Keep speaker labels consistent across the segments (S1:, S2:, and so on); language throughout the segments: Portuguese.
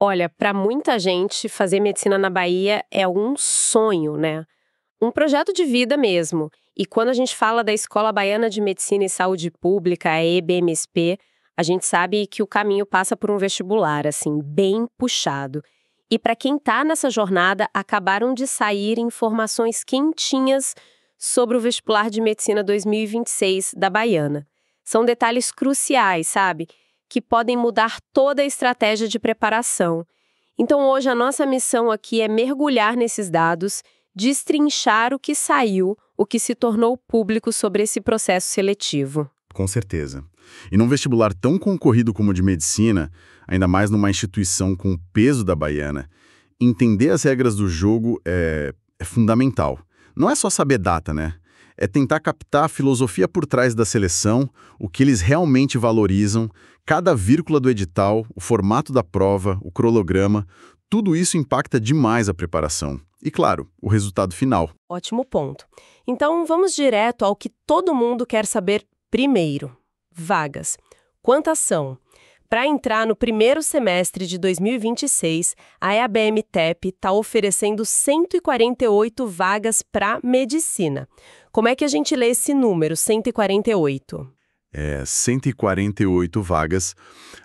S1: Olha, para muita gente, fazer medicina na Bahia é um sonho, né? Um projeto de vida mesmo. E quando a gente fala da Escola Baiana de Medicina e Saúde Pública, a EBMSP, a gente sabe que o caminho passa por um vestibular, assim, bem puxado. E para quem está nessa jornada, acabaram de sair informações quentinhas sobre o vestibular de Medicina 2026 da Baiana. São detalhes cruciais, sabe? Que podem mudar toda a estratégia de preparação. Então, hoje, a nossa missão aqui é mergulhar nesses dados, destrinchar o que saiu, o que se tornou público sobre esse processo seletivo.
S2: Com certeza. E num vestibular tão concorrido como o de medicina, ainda mais numa instituição com o peso da Baiana, entender as regras do jogo é fundamental. Não é só saber data, né? É tentar captar a filosofia por trás da seleção, o que eles realmente valorizam, cada vírgula do edital, o formato da prova, o cronograma, tudo isso impacta demais a preparação. E, claro, o resultado final.
S1: Ótimo ponto. Então, vamos direto ao que todo mundo quer saber primeiro. Vagas. Quantas são? Para entrar no primeiro semestre de 2026, a EABM-TEP está oferecendo 148 vagas para medicina. Como é que a gente lê esse número, 148?
S2: 148 vagas.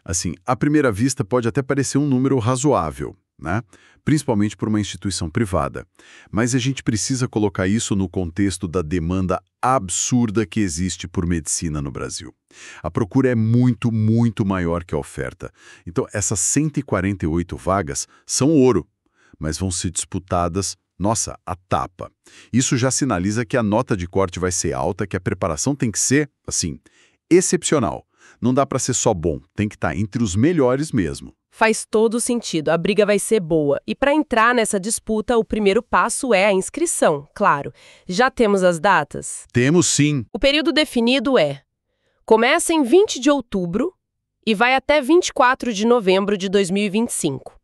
S2: Assim, à primeira vista pode até parecer um número razoável, né? Principalmente por uma instituição privada. Mas a gente precisa colocar isso no contexto da demanda absurda que existe por medicina no Brasil. A procura é muito, muito maior que a oferta. Então, essas 148 vagas são ouro, mas vão ser disputadas, nossa, a tapa. Isso já sinaliza que a nota de corte vai ser alta, que a preparação tem que ser, assim, excepcional. Não dá para ser só bom, tem que estar entre os melhores mesmo.
S1: Faz todo sentido, a briga vai ser boa. E para entrar nessa disputa, o primeiro passo é a inscrição, claro. Já temos as datas?
S2: Temos sim.
S1: O período definido começa em 20 de outubro e vai até 24 de novembro de 2025.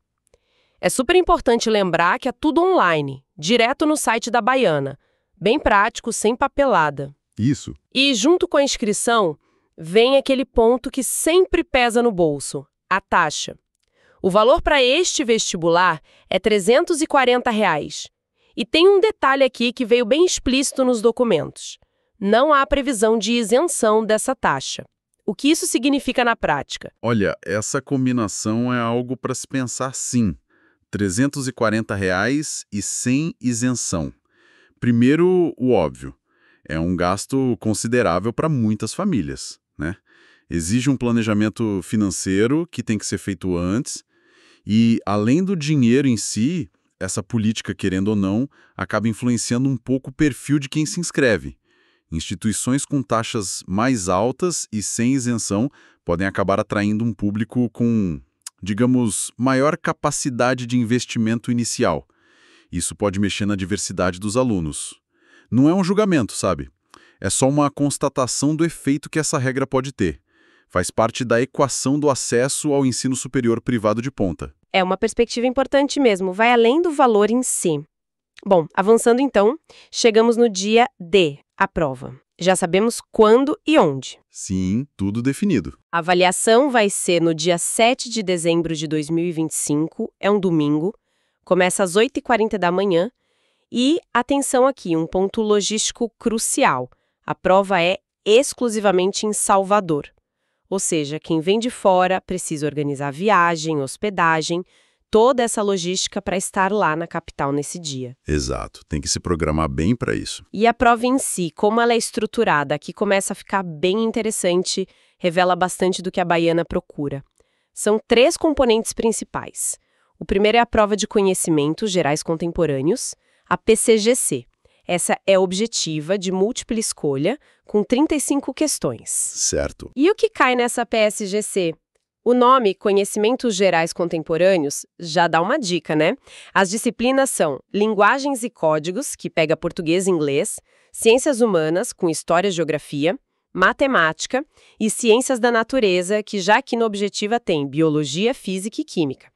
S1: É super importante lembrar que é tudo online, direto no site da Baiana. Bem prático, sem papelada.
S2: Isso.
S1: E junto com a inscrição, vem aquele ponto que sempre pesa no bolso, a taxa. O valor para este vestibular é R$ 340. E tem um detalhe aqui que veio bem explícito nos documentos. Não há previsão de isenção dessa taxa. O que isso significa na prática?
S2: Olha, essa combinação é algo para se pensar sim. R$ 340 e sem isenção. Primeiro, o óbvio. É um gasto considerável para muitas famílias, né? Exige um planejamento financeiro que tem que ser feito antes. E, além do dinheiro em si, essa política, querendo ou não, acaba influenciando um pouco o perfil de quem se inscreve. Instituições com taxas mais altas e sem isenção podem acabar atraindo um público com, digamos, maior capacidade de investimento inicial. Isso pode mexer na diversidade dos alunos. Não é um julgamento, sabe? É só uma constatação do efeito que essa regra pode ter. Faz parte da equação do acesso ao ensino superior privado de ponta.
S1: É uma perspectiva importante mesmo, vai além do valor em si. Bom, avançando então, chegamos no dia D, a prova. Já sabemos quando e onde.
S2: Sim, tudo definido.
S1: A avaliação vai ser no dia 7 de dezembro de 2025, é um domingo, começa às 8h40 da manhã. E, atenção aqui, um ponto logístico crucial. A prova é exclusivamente em Salvador. Ou seja, quem vem de fora precisa organizar viagem, hospedagem, toda essa logística para estar lá na capital nesse dia.
S2: Exato, tem que se programar bem para isso.
S1: E a prova em si, como ela é estruturada, aqui começa a ficar bem interessante, revela bastante do que a Baiana procura. São 3 componentes principais. O primeiro é a prova de conhecimentos gerais contemporâneos, a PCGC. Essa é objetiva, de múltipla escolha, com 35 questões.
S2: Certo.
S1: E o que cai nessa PSGC? O nome, Conhecimentos Gerais Contemporâneos, já dá uma dica, né? As disciplinas são Linguagens e Códigos, que pega português e inglês, Ciências Humanas, com História e Geografia, Matemática e Ciências da Natureza, que já aqui no Objetiva tem Biologia, Física e Química.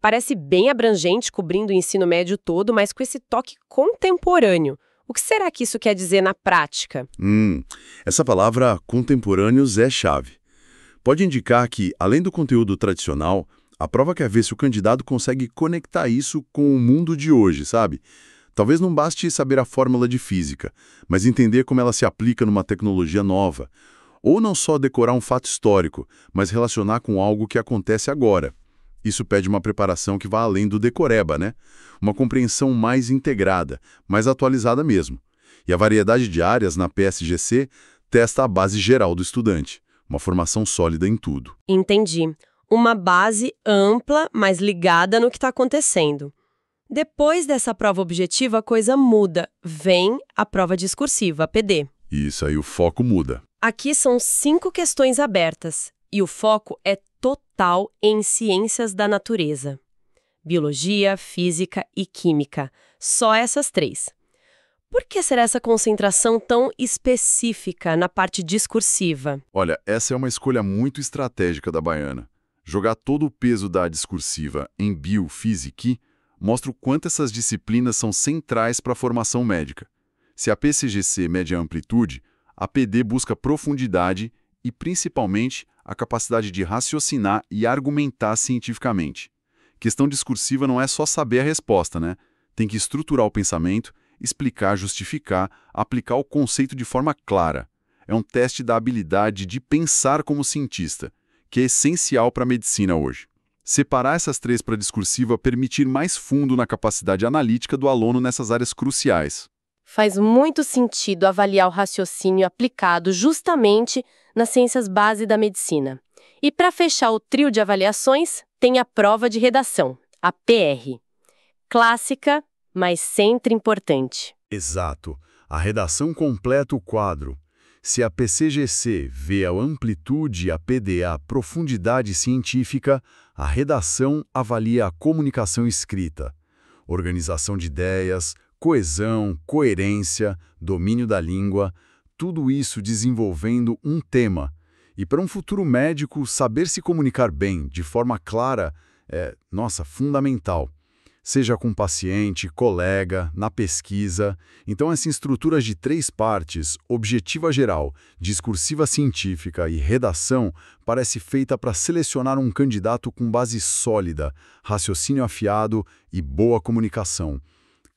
S1: Parece bem abrangente, cobrindo o ensino médio todo, mas com esse toque contemporâneo. O que será que isso quer dizer na prática?
S2: Essa palavra contemporâneos é chave. Pode indicar que, além do conteúdo tradicional,
S3: A prova quer ver se o candidato consegue conectar isso com o mundo de hoje, sabe? Talvez não baste saber a fórmula de física, mas entender como ela se aplica numa tecnologia nova. Ou não só decorar um fato histórico, mas relacionar com algo que acontece agora. Isso pede uma preparação que vá além do decoreba, né? Uma compreensão mais integrada, mais atualizada mesmo. E a variedade de áreas na PSGC testa a base geral do estudante, uma formação sólida em tudo.
S1: Entendi. Uma base ampla, mas ligada no que está acontecendo. Depois dessa prova objetiva, a coisa muda. Vem a prova discursiva, a PD.
S3: Isso aí, o foco muda.
S1: Aqui são 5 questões abertas, e o foco é total em ciências da natureza. Biologia, física e química. Só essas 3. Por que será essa concentração tão específica na parte discursiva?
S3: Olha, essa é uma escolha muito estratégica da Baiana. Jogar todo o peso da discursiva em bio, física e mostra o quanto essas disciplinas são centrais para a formação médica. Se a PCGC mede a amplitude, a PD busca profundidade e, principalmente, a capacidade de raciocinar e argumentar cientificamente. Questão discursiva não é só saber a resposta, né? Tem que estruturar o pensamento, explicar, justificar, aplicar o conceito de forma clara. É um teste da habilidade de pensar como cientista, que é essencial para a medicina hoje. Separar essas 3 para a discursiva permitir mais fundo na capacidade analítica do aluno nessas áreas cruciais.
S1: Faz muito sentido avaliar o raciocínio aplicado justamente nas ciências base da medicina. E para fechar o trio de avaliações, tem a prova de redação, a PR. Clássica, mas sempre importante.
S3: Exato. A redação completa o quadro. Se a PCGC vê a amplitude e a PDA a profundidade científica, a redação avalia a comunicação escrita, organização de ideias, coesão, coerência, domínio da língua, tudo isso desenvolvendo um tema. E para um futuro médico, saber se comunicar bem, de forma clara, é, fundamental. Seja com paciente, colega, na pesquisa. Então, essa estrutura de 3 partes, objetiva geral, discursiva científica e redação, parece feita para selecionar um candidato com base sólida, raciocínio afiado e boa comunicação.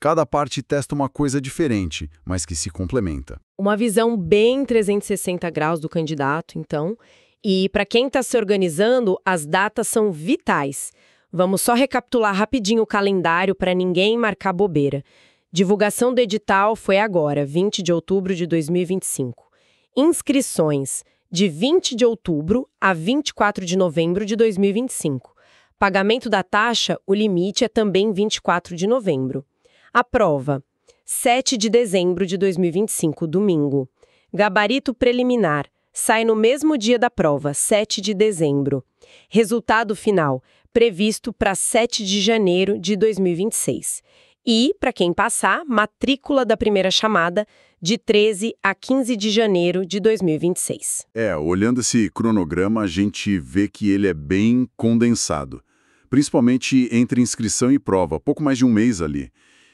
S3: Cada parte testa uma coisa diferente, mas que se complementa.
S1: Uma visão bem 360 graus do candidato, então. E para quem está se organizando, as datas são vitais. Vamos só recapitular rapidinho o calendário para ninguém marcar bobeira. Divulgação do edital foi agora, 20 de outubro de 2025. Inscrições, de 20 de outubro a 24 de novembro de 2025. Pagamento da taxa, o limite é também 24 de novembro. A prova, 7 de dezembro de 2025, domingo. Gabarito preliminar, sai no mesmo dia da prova, 7 de dezembro. Resultado final, previsto para 7 de janeiro de 2026. E, para quem passar, matrícula da primeira chamada de 13 a 15 de janeiro de 2026.
S3: Olhando esse cronograma, a gente vê que ele é bem condensado. Principalmente entre inscrição e prova, pouco mais de um mês ali.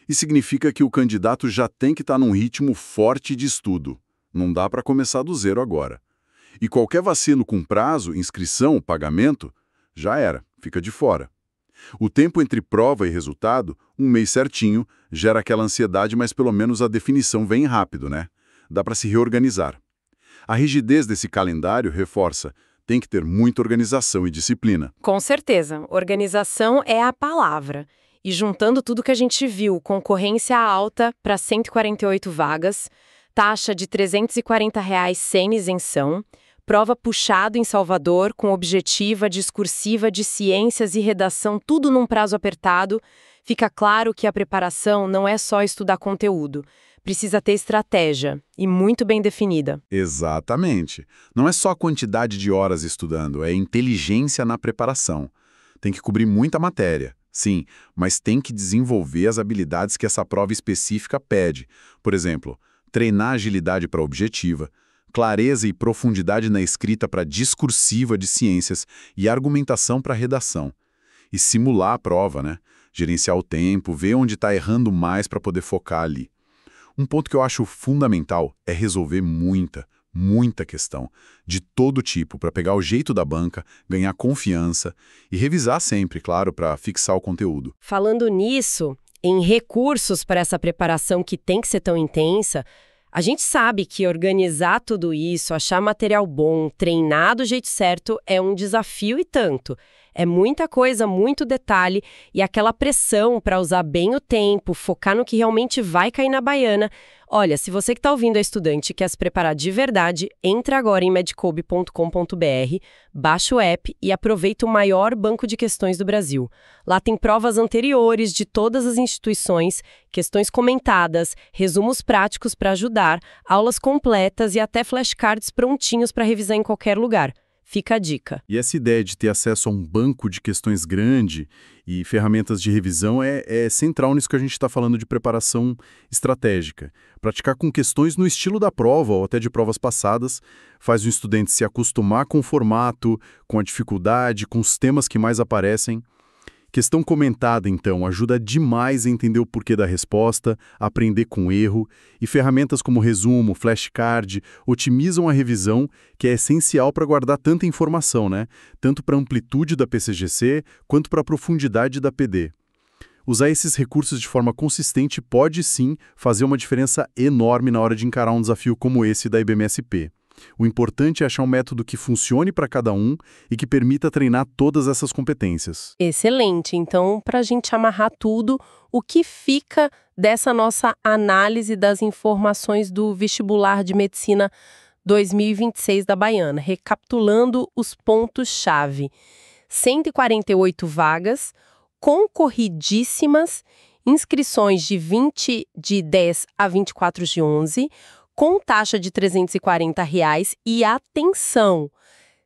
S3: E significa que o candidato já tem que estar num ritmo forte de estudo. Não dá para começar do zero agora. E qualquer vacilo com prazo, inscrição, pagamento, já era, fica de fora. O tempo entre prova e resultado, um mês certinho, gera aquela ansiedade, mas pelo menos a definição vem rápido, né? Dá para se reorganizar. A rigidez desse calendário reforça, tem que ter muita organização e disciplina.
S1: Com certeza, organização é a palavra. E juntando tudo que a gente viu, concorrência alta para 148 vagas, taxa de R$ 340 sem isenção, prova puxado em Salvador, com objetiva, discursiva de ciências e redação, tudo num prazo apertado, fica claro que a preparação não é só estudar conteúdo. Precisa ter estratégia, e muito bem definida.
S3: Exatamente. Não é só a quantidade de horas estudando, é inteligência na preparação. Tem que cobrir muita matéria, sim, mas tem que desenvolver as habilidades que essa prova específica pede. Por exemplo, treinar agilidade para objetiva, clareza e profundidade na escrita para discursiva de ciências e argumentação para redação. E simular a prova, né? Gerenciar o tempo, ver onde está errando mais para poder focar ali. Um ponto que eu acho fundamental é resolver
S2: muita questão, de todo tipo, para pegar o jeito da banca, ganhar confiança e revisar sempre, claro, para fixar o conteúdo.
S1: Falando nisso, em recursos para essa preparação que tem que ser tão intensa, a gente sabe que organizar tudo isso, achar material bom, treinar do jeito certo é um desafio e tanto. É muita coisa, muito detalhe e aquela pressão para usar bem o tempo, focar no que realmente vai cair na baiana. Olha, se você que está ouvindo é estudante e quer se preparar de verdade, entra agora em medcobe.com.br, baixa o app e aproveita o maior banco de questões do Brasil. Lá tem provas anteriores de todas as instituições, questões comentadas, resumos práticos para ajudar, aulas completas e até flashcards prontinhos para revisar em qualquer lugar. Fica a dica.
S2: E essa ideia de ter acesso a um banco de questões grande e ferramentas de revisão é central nisso que a gente está falando de preparação estratégica. Praticar com questões no estilo da prova ou até de provas passadas faz o estudante se acostumar com o formato, com a dificuldade, com os temas que mais aparecem. Questão comentada, então, ajuda demais a entender o porquê da resposta, aprender com erro, e ferramentas como resumo, flashcard, otimizam a revisão, que é essencial para guardar tanta informação, né? Tanto para a amplitude da PCGC, quanto para a profundidade da PD. Usar esses recursos de forma consistente pode, sim, fazer uma diferença enorme na hora de encarar um desafio como esse da IBMSP. O importante é achar um método que funcione para cada um e que permita treinar todas essas competências.
S1: Excelente. Então, para a gente amarrar tudo, o que fica dessa nossa análise das informações do vestibular de medicina 2026 da Baiana? Recapitulando os pontos-chave. 148 vagas, concorridíssimas, inscrições de 20 de 10 a 24 de 11, com taxa de R$ 340 e, atenção,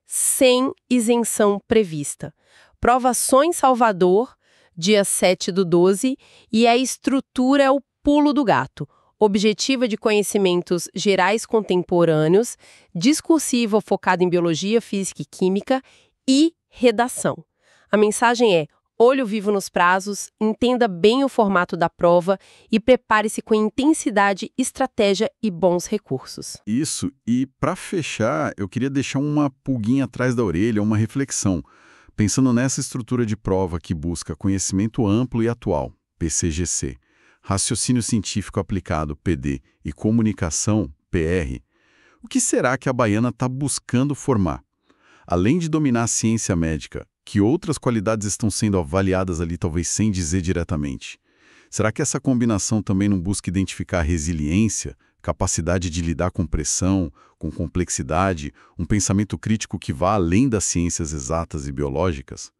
S1: sem isenção prevista. Prova só em Salvador, dia 7/12, e a estrutura é o pulo do gato. Objetiva de conhecimentos gerais contemporâneos, discursiva focada em biologia, física e química e redação. A mensagem é: olho vivo nos prazos, entenda bem o formato da prova e prepare-se com intensidade, estratégia e bons recursos.
S2: Isso, e para fechar, eu queria deixar uma pulguinha atrás da orelha, uma reflexão. Pensando nessa estrutura de prova que busca conhecimento amplo e atual, PCGC, raciocínio científico aplicado, PD, e comunicação, PR, o que será que a Baiana está buscando formar? Além de dominar a ciência médica, que outras qualidades estão sendo avaliadas ali, talvez sem dizer diretamente? Será que essa combinação também não busca identificar resiliência, capacidade de lidar com pressão, com complexidade, um pensamento crítico que vá além das ciências exatas e biológicas?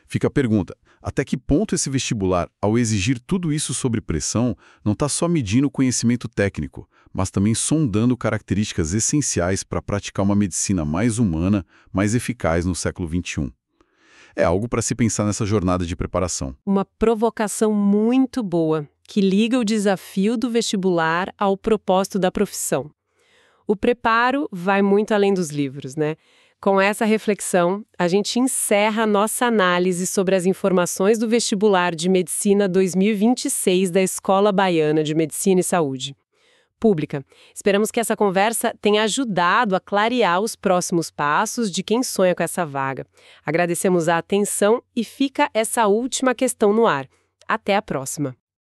S2: Fica a pergunta, até que ponto esse vestibular, ao exigir tudo isso sobre pressão, não está só medindo o conhecimento técnico, mas também sondando características essenciais para praticar uma medicina mais humana, mais eficaz no século XXI? É algo para se pensar nessa jornada de preparação.
S1: Uma provocação muito boa, que liga o desafio do vestibular ao propósito da profissão. O preparo vai muito além dos livros, né? Com essa reflexão, a gente encerra a nossa análise sobre as informações do vestibular de Medicina 2026 da Escola Baiana de Medicina e Saúde Pública. Esperamos que essa conversa tenha ajudado a clarear os próximos passos de quem sonha com essa vaga. Agradecemos a atenção e fica essa última questão no ar. Até a próxima!